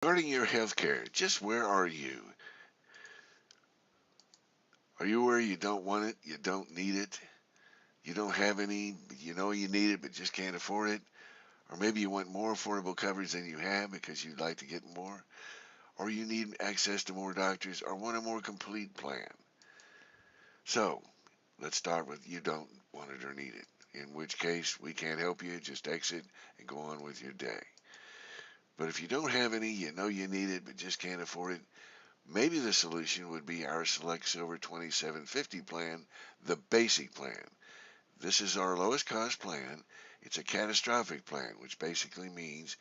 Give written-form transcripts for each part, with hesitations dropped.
Regarding your health care, just where are you? Are you where you don't want it, you don't need it, you don't have any, you know you need it but just can't afford it? Or maybe you want more affordable coverage than you have because you'd like to get more? Or you need access to more doctors or want a more complete plan? So, let's start with you don't want it or need it. In which case, we can't help you, just exit and go on with your day. But if you don't have any, you know you need it but just can't afford it, maybe the solution would be our Select Silver 2750 plan, the basic plan. This is our lowest cost plan. It's a catastrophic plan, which basically means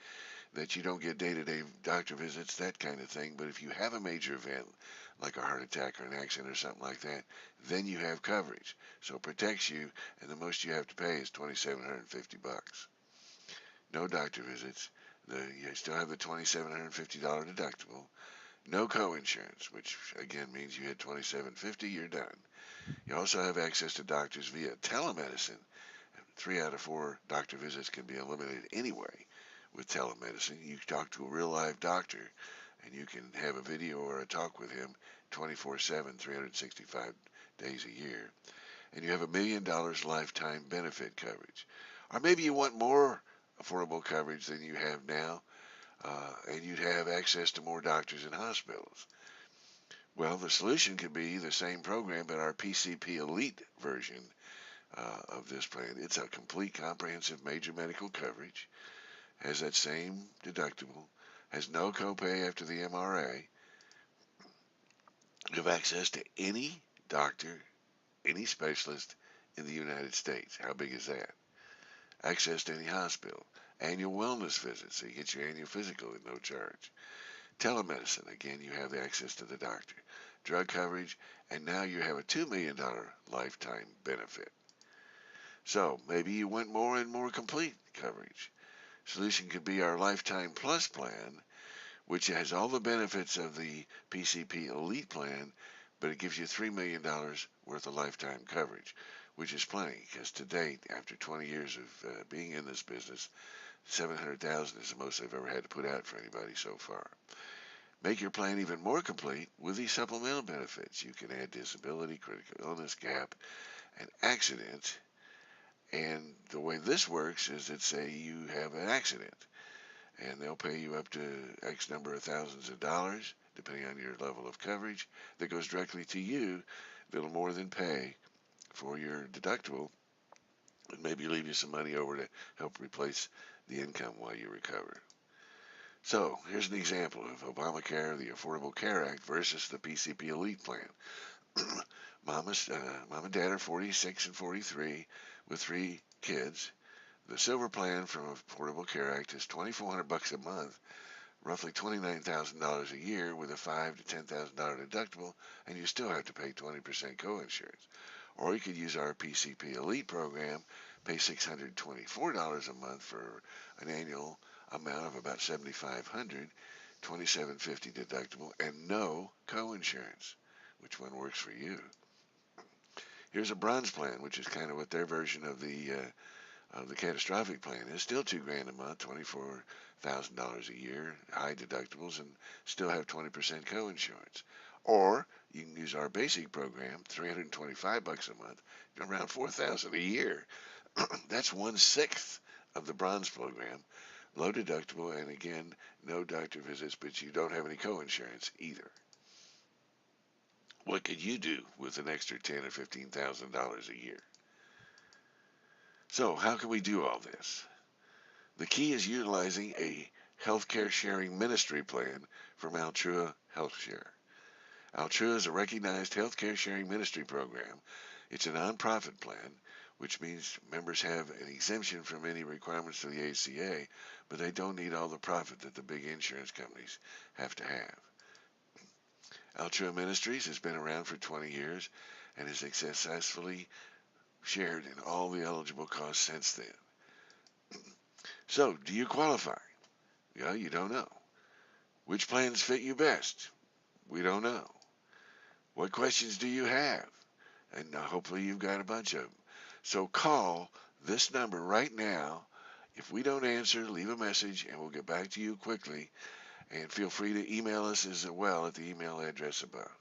that you don't get day-to-day doctor visits, that kind of thing. But if you have a major event, like a heart attack or an accident or something like that, then you have coverage. So it protects you, and the most you have to pay is $2,750. No doctor visits. You still have the $2,750 deductible. No co-insurance, which again means you hit 2750, you're done. You also have access to doctors via telemedicine. 3 out of 4 doctor visits can be eliminated anyway with telemedicine. You talk to a real live doctor and you can have a video or a talk with him 24/7, 365 days a year. And you have $1 million lifetime benefit coverage. Or maybe you want more affordable coverage than you have now, and you'd have access to more doctors and hospitals. Well, the solution could be the same program, but our PCP Elite version of this plan. It's a complete comprehensive major medical coverage, has that same deductible, has no copay after the MRA. You have access to any doctor, any specialist in the United States. How big is that? Access to any hospital. Annual wellness visits, so you get your annual physical at no charge. Telemedicine, again, you have access to the doctor. Drug coverage, and now you have a $2 million lifetime benefit. So maybe you want more and more complete coverage. Solution could be our Lifetime Plus plan, which has all the benefits of the PCP Elite plan, but it gives you $3 million worth of lifetime coverage, which is plenty because to date, after 20 years of being in this business, 700,000 is the most I've ever had to put out for anybody so far. Make your plan even more complete with these supplemental benefits. You can add disability, critical illness, gap, and accident. And the way this works is that say you have an accident and they'll pay you up to X number of thousands of dollars, depending on your level of coverage, that goes directly to you, that'll more than pay for your deductible and maybe leave you some money over to help replace the income while you recover. So here's an example of Obamacare, the Affordable Care Act versus the PCP Elite plan. Mom and Dad are 46 and 43 with 3 kids. The Silver plan from Affordable Care Act is $2,400 a month, roughly $29,000 a year with a $5,000 to $10,000 deductible, and you still have to pay 20% coinsurance. Or you could use our PCP Elite program, pay $624 a month for an annual amount of about $7,500, $2,750 deductible, and no coinsurance. Which one works for you? Here's a bronze plan, which is kind of what their version of the catastrophic plan is. Still $2,000 a month, $24,000 a year, high deductibles, and still have 20% coinsurance. Or you can use our basic program, $325 a month, around $4,000 a year. That's 1/6 of the bronze program. Low deductible, and again, no doctor visits, but you don't have any coinsurance either. What could you do with an extra $10,000 or $15,000 a year? So, how can we do all this? The key is utilizing a healthcare sharing ministry plan from Altrua HealthShare. Altrua is a recognized healthcare sharing ministry program. It's a nonprofit plan, which means members have an exemption from any requirements to the ACA, but they don't need all the profit that the big insurance companies have to have. Altrua Ministries has been around for 20 years and has successfully shared in all the eligible costs since then. So, do you qualify? Yeah, you don't know. Which plans fit you best? We don't know. What questions do you have? And hopefully you've got a bunch of them. So call this number right now. If we don't answer, leave a message and we'll get back to you quickly. And feel free to email us as well at the email address above.